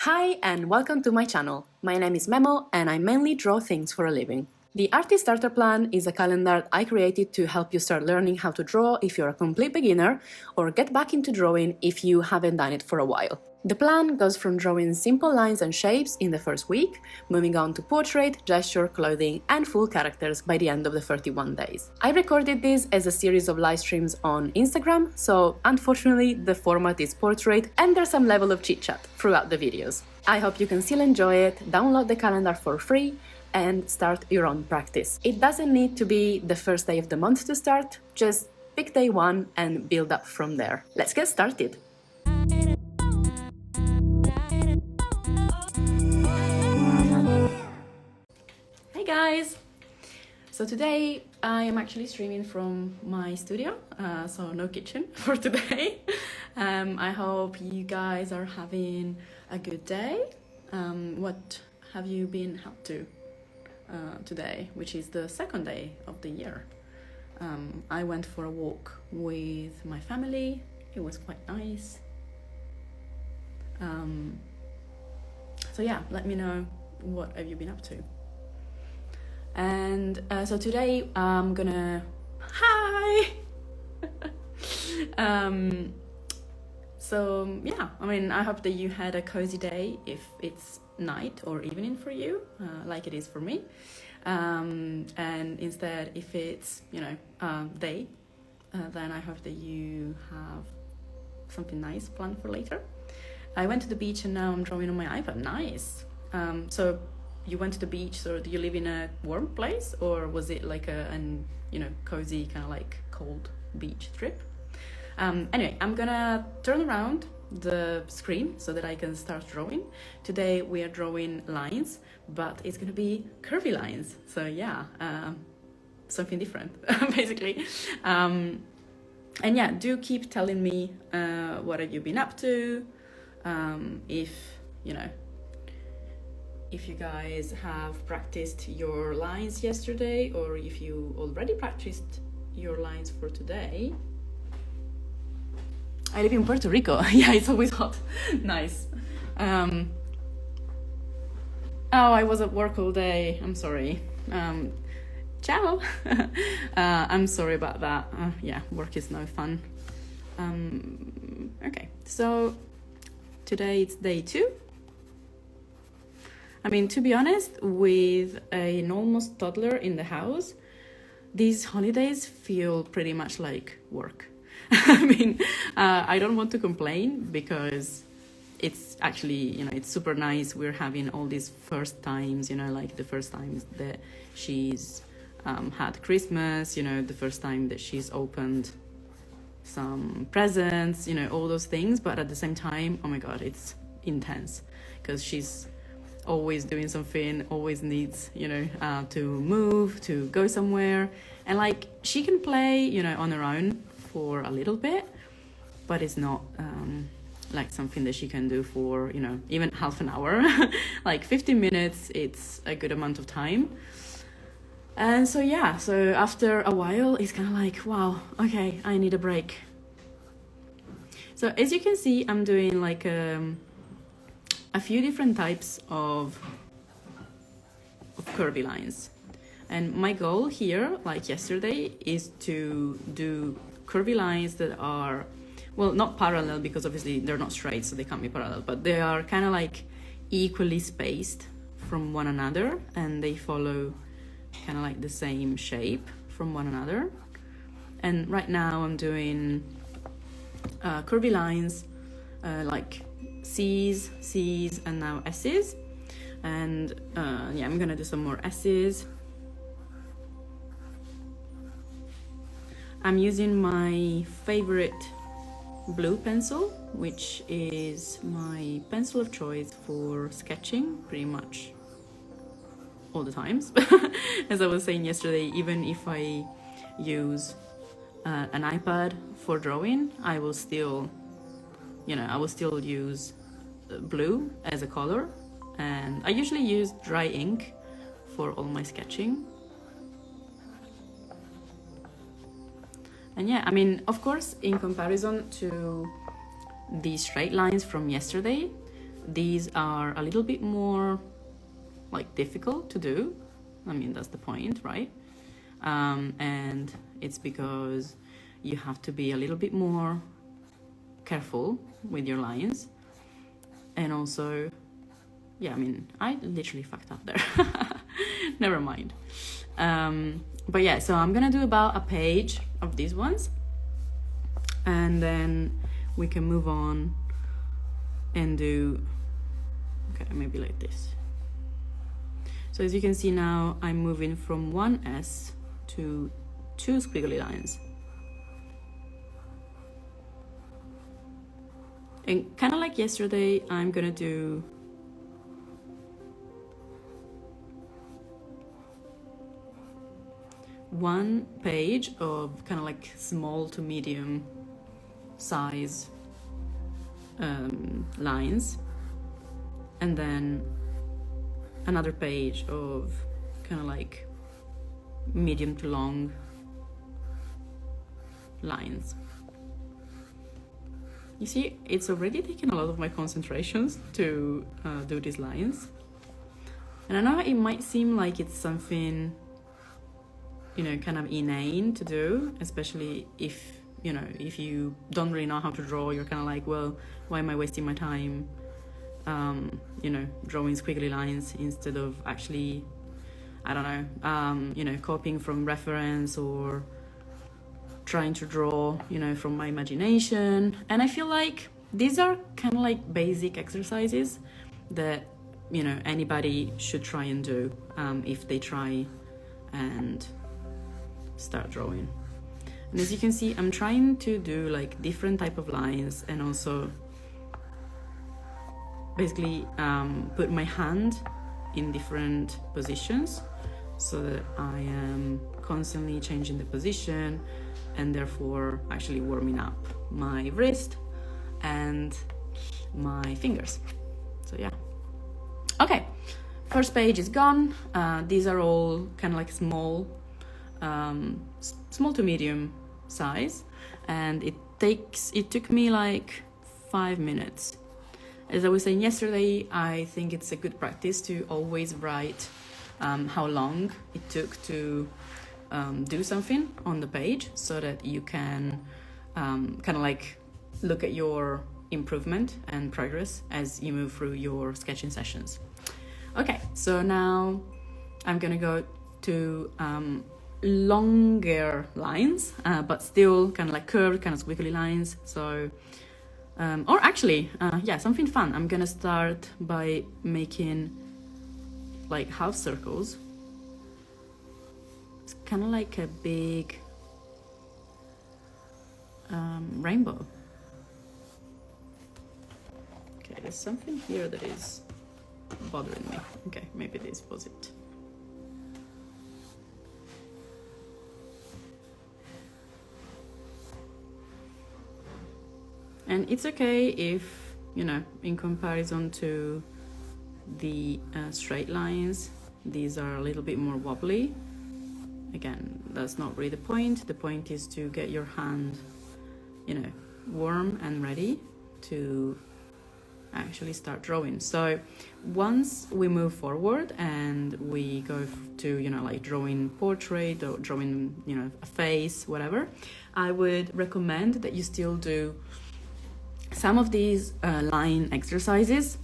Hi and welcome to my channel. My name is Memo and I mainly draw things for a living. The Artist Starter Plan is a calendar I created to help you start learning how to draw if you're a complete beginner or get back into drawing if you haven't done it for a while. The plan goes from drawing simple lines and shapes in the first week, moving on to portrait, gesture, clothing, and full characters by the end of the 31 days. I recorded this as a series of live streams on Instagram, so unfortunately the format is portrait and there's some level of chit-chat throughout the videos. I hope you can still enjoy it, download the calendar for free, and start your own practice. It doesn't need to be the first day of the month to start, just pick day one and build up from there. Let's get started! Hey guys! So today I am actually streaming from my studio, so no kitchen for today. I hope you guys are having a good day. What have you been up to today, which is the second day of the year? I went for a walk with my family. It was quite nice. So yeah, let me know what have you been up to. And so today I'm gonna so yeah, I mean, I hope that you had a cozy day if it's night or evening for you, like it is for me, and instead if it's, you know, day, then I hope that you have something nice planned for later. I went to the beach and now I'm drawing on my iPad. Nice. So you went to the beach, so do you live in a warm place or was it like an you know, cozy kind of like cold beach trip? Anyway, I'm gonna turn around the screen so that I can start drawing. Today we are drawing lines, but it's gonna be curvy lines. So yeah, something different basically. And yeah, do keep telling me what have you been up to, if you know, if you guys have practiced your lines yesterday or if you already practiced your lines for today. I live in Puerto Rico. Yeah, it's always hot. Nice. Oh, I was at work all day. I'm sorry. Ciao. I'm sorry about that. Yeah, work is no fun. Okay, so today it's day 2. I mean, to be honest, with an almost toddler in the house, these holidays feel pretty much like work. I mean, I don't want to complain because it's actually, you know, it's super nice. We're having all these first times, you know, like the first times that she's had Christmas, you know, the first time that she's opened some presents, you know, all those things. But at the same time, oh my God, it's intense because she's always doing something, always needs, you know, to move, to go somewhere. And like she can play, you know, on her own for a little bit, but it's not like something that she can do for, you know, even half an hour. Like 15 minutes, it's a good amount of time. And so yeah, so after a while it's kind of like, wow, okay, I need a break. So as you can see, I'm doing like a few different types of curvy lines. And my goal here, like yesterday, is to do curvy lines that are, well, not parallel because obviously they're not straight, so they can't be parallel, but they are kind of like equally spaced from one another and they follow kind of like the same shape from one another. And right now I'm doing curvy lines like C's, and now S's. And yeah, I'm gonna do some more S's. I'm using my favorite blue pencil, which is my pencil of choice for sketching pretty much all the times. As I was saying yesterday, even if I use an iPad for drawing, I will still, you know, I will still use blue as a color. And I usually use dry ink for all my sketching. And yeah, I mean, of course, in comparison to the straight lines from yesterday, these are a little bit more like difficult to do. I mean, that's the point, right? And it's because you have to be a little bit more careful with your lines. And also, yeah, I mean, I literally fucked up there. Never mind. But yeah, so I'm gonna do about a page of these ones, and then we can move on and do, okay, maybe like this. So as you can see now, I'm moving from one S to 2 squiggly lines. And kind of like yesterday, I'm gonna do one page of kind of like small to medium size lines, and then another page of kind of like medium to long lines. You see, it's already taken a lot of my concentrations to do these lines. And I know it might seem like it's something, you know, kind of inane to do, especially if, you know, if you don't really know how to draw, you're kind of like, well, why am I wasting my time, you know, drawing squiggly lines instead of actually, I don't know, you know, copying from reference or trying to draw, you know, from my imagination. And I feel like these are kind of like basic exercises that, you know, anybody should try and do if they try and start drawing. And as you can see, I'm trying to do like different type of lines, and also basically put my hand in different positions so that I am constantly changing the position and therefore actually warming up my wrist and my fingers. So yeah. Okay, first page is gone. These are all kind of like small to medium size, and it took me like 5 minutes. As I was saying yesterday, I think it's a good practice to always write how long it took to do something on the page, so that you can kind of like look at your improvement and progress as you move through your sketching sessions. Okay, so now I'm gonna go to longer lines, but still kind of like curved, kind of squiggly lines. So, or actually, yeah, something fun. I'm gonna start by making like half circles. It's kind of like a big rainbow. Okay, there's something here that is bothering me. Okay, maybe this was it. And it's okay if, you know, in comparison to the straight lines, these are a little bit more wobbly. Again, that's not really the point. The point is to get your hand, you know, warm and ready to actually start drawing. So once we move forward and we go to, you know, like drawing portrait or drawing, you know, a face, whatever, I would recommend that you still do some of these line exercises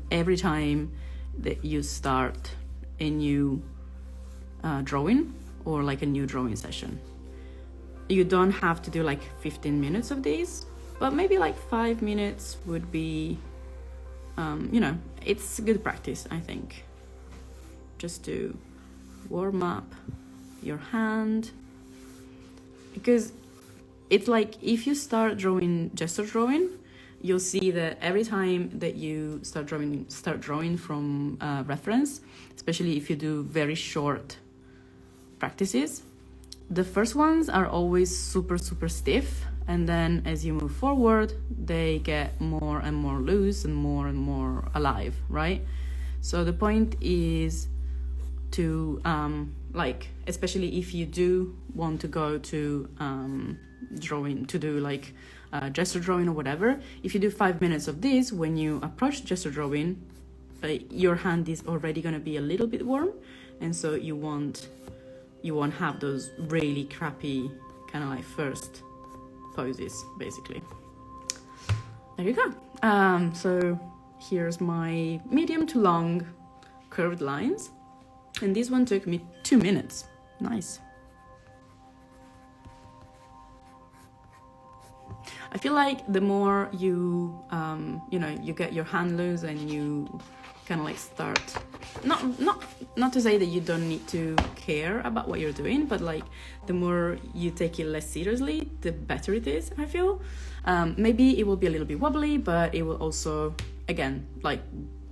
every time that you start a new drawing or like a new drawing session. You don't have to do like 15 minutes of these, but maybe like 5 minutes would be, you know, it's a good practice, I think, just to warm up your hand. Because it's like if you start gesture drawing, you'll see that every time that you start drawing from reference, especially if you do very short practices, the first ones are always super stiff, and then as you move forward, they get more and more loose and more alive, right? So the point is to like, especially if you do want to go to drawing, to do like gesture drawing or whatever. If you do 5 minutes of this, when you approach gesture drawing, your hand is already going to be a little bit warm, and so you won't have those really crappy kind of like first poses, basically. There you go. So here's my medium to long curved lines, and this one took me 2 minutes. Nice. I feel like the more you you get your hand loose and you kind of like start, not to say that you don't need to care about what you're doing, but like the more you take it less seriously, the better it is, I feel. Maybe it will be a little bit wobbly, but it will also, again, like,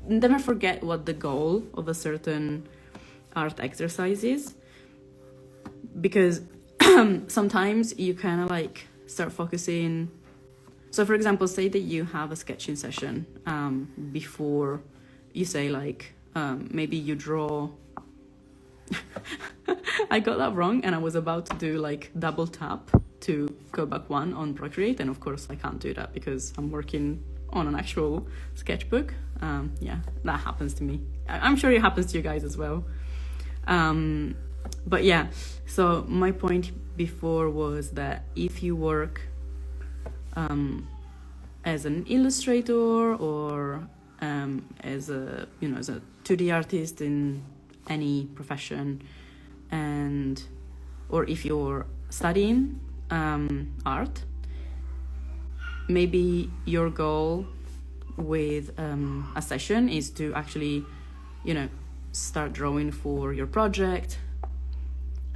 never forget what the goal of a certain art exercise is, because sometimes you kind of like start focusing. So for example, say that you have a sketching session before you say like, maybe you draw. I got that wrong, and I was about to do like double tap to go back one on Procreate, and of course I can't do that because I'm working on an actual sketchbook. Yeah, that happens to me. I'm sure it happens to you guys as well. But yeah, so my point before was that if you work as an illustrator or as a 2D artist in any profession, or if you're studying art, maybe your goal with a session is to actually start drawing for your project.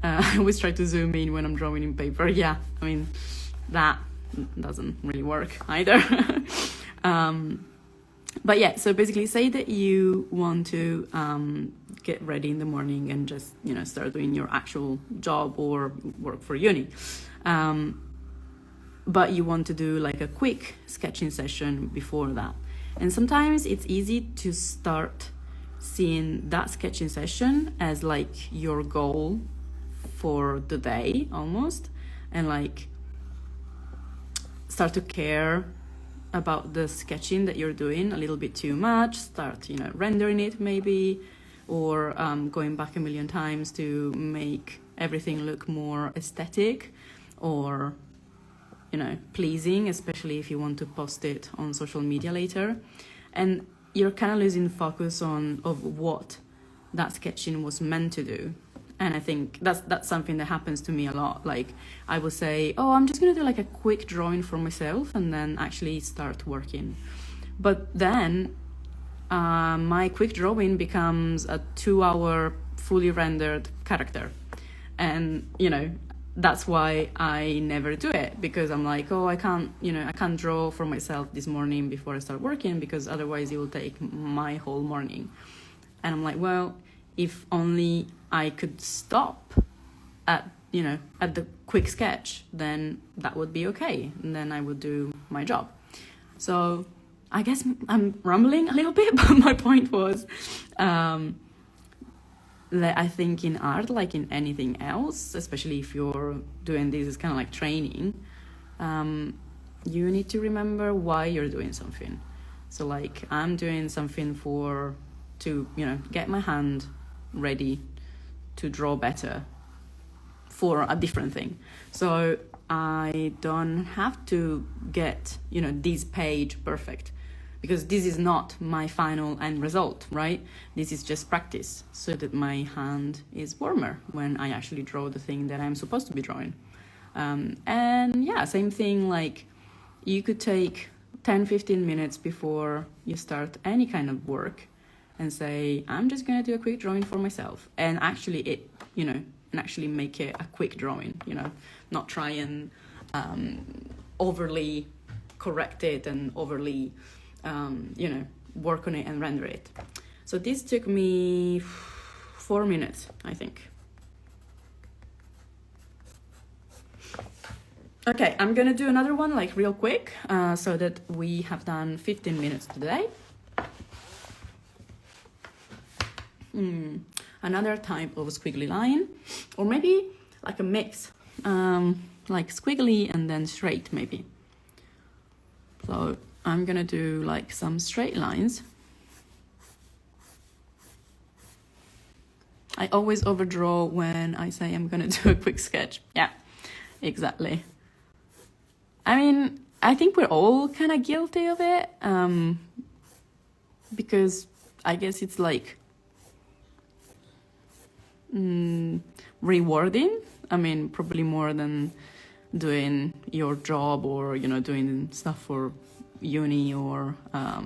I always try to zoom in when I'm drawing in paper. Yeah, I mean, that doesn't really work either. But yeah, so basically say that you want to get ready in the morning and just start doing your actual job or work for uni, but you want to do like a quick sketching session before that. And sometimes it's easy to start seeing that sketching session as like your goal for the day almost, and like start to care about the sketching that you're doing a little bit too much, start rendering it maybe, or going back a million times to make everything look more aesthetic or pleasing, especially if you want to post it on social media later. And you're kind of losing focus of what that sketching was meant to do. And I think that's something that happens to me a lot. Like I will say, oh, I'm just going to do like a quick drawing for myself, and then actually start working. But then my quick drawing becomes a 2-hour fully rendered character. And, that's why I never do it, because I'm like, oh, I can't draw for myself this morning before I start working, because otherwise it will take my whole morning. And I'm like, well, if only I could stop at the quick sketch, then that would be okay, and then I would do my job. So I guess I'm rambling a little bit, but my point was that I think in art, like in anything else, especially if you're doing this as kind of like training, you need to remember why you're doing something. So like I'm doing something to get my hand ready to draw better for a different thing. So I don't have to get this page perfect, because this is not my final end result, right? This is just practice so that my hand is warmer when I actually draw the thing that I'm supposed to be drawing. And yeah, same thing, like you could take 10-15 minutes before you start any kind of work and say, I'm just going to do a quick drawing for myself, and actually make it a quick drawing, not try and overly correct it and overly work on it and render it. So this took me 4 minutes, I think. Okay, I'm gonna do another one like real quick, so that we have done 15 minutes today. Another type of squiggly line, or maybe like a mix, like squiggly and then straight maybe. So I'm gonna do like some straight lines. I always overdraw when I say I'm gonna do a quick sketch. Yeah, exactly. I mean, I think we're all kind of guilty of it, because I guess it's like rewarding. I mean, probably more than doing your job or, you know, doing stuff for uni or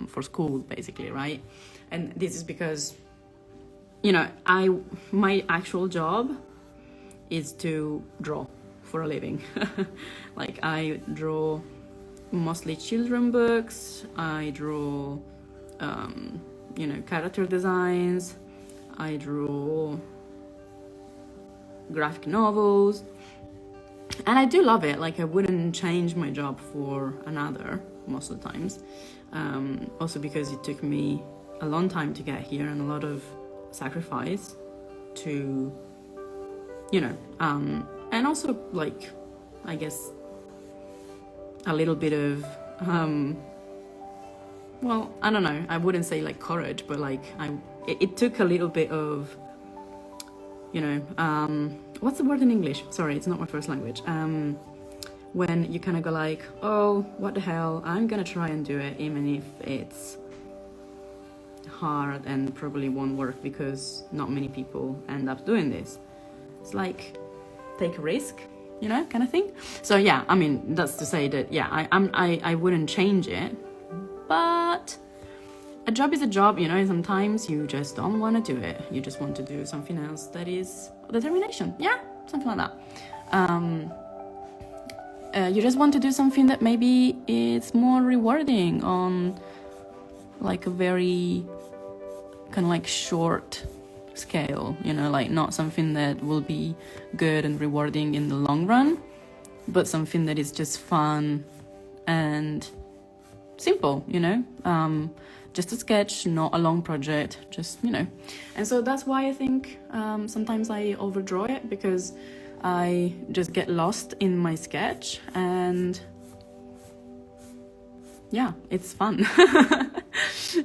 for school, basically, right? And this is because, you know, my actual job is to draw for a living. Like, I draw mostly children books, I draw you know, character designs, I draw graphic novels, and I do love it. Like, I wouldn't change my job for another most of the times, also because it took me a long time to get here and a lot of sacrifice to, you know, and also, like, I guess a little bit of well, I don't know, I wouldn't say like courage, but like it took a little bit of, you know, what's the word in English? Sorry, it's not my first language. When you kind of go like, oh, what the hell, I'm gonna try and do it, even if it's hard and probably won't work because not many people end up doing this. It's like, take a risk, you know, kind of thing. So yeah, I mean, that's to say that, yeah, I wouldn't change it, but a job is a job, you know. Sometimes you just don't want to do it. You just want to do something else that is determination. Yeah, something like that. You just want to do something that maybe it's more rewarding on like a very kind of like short scale, you know, like not something that will be good and rewarding in the long run, but something that is just fun and simple, you know, just a sketch, not a long project, just, you know. And so that's why I think sometimes I overdraw it, because I just get lost in my sketch, and yeah, it's fun.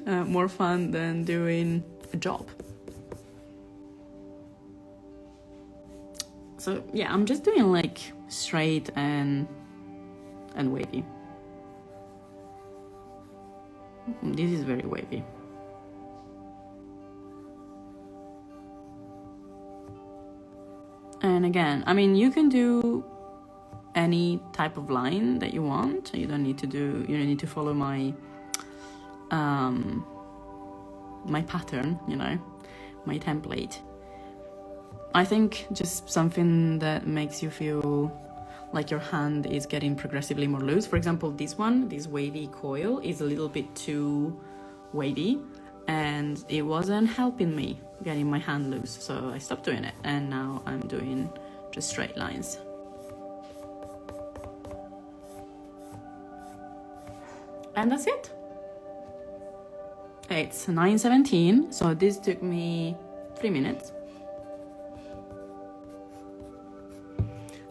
More fun than doing a job. So yeah, I'm just doing like straight and wavy. This is very wavy. And again, I mean, you can do any type of line that you want. You don't need to follow my my pattern, you know, my template. I think just something that makes you feel like your hand is getting progressively more loose. For example, this wavy coil is a little bit too wavy, and it wasn't helping me getting my hand loose, so I stopped doing it, and now I'm doing just straight lines. And that's it. It's 9:17, so this took me 3 minutes.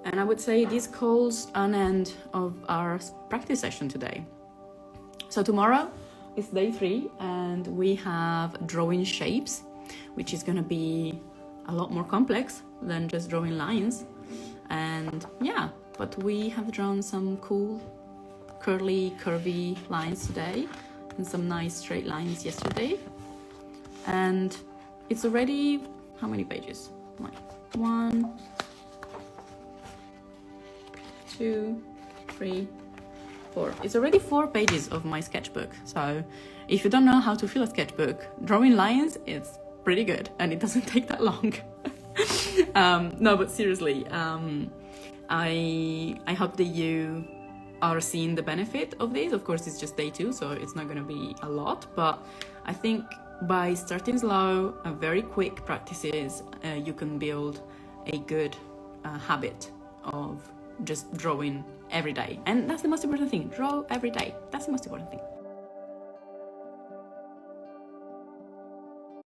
And I would say this calls an end of our practice session today. So tomorrow is day 3, and we have drawing shapes, which is going to be a lot more complex than just drawing lines. And yeah, but we have drawn some cool curvy lines today, and some nice straight lines yesterday. And it's already, how many pages? Like 1, 2, 3, 4. It's already 4 pages of my sketchbook. So if you don't know how to fill a sketchbook, drawing lines, it's pretty good, and it doesn't take that long. No, but seriously, I hope that you are seeing the benefit of this. Of course, it's just day 2, so it's not going to be a lot, but I think by starting slow and very quick practices, you can build a good habit of just drawing every day. And that's the most important thing. Draw every day. That's the most important thing.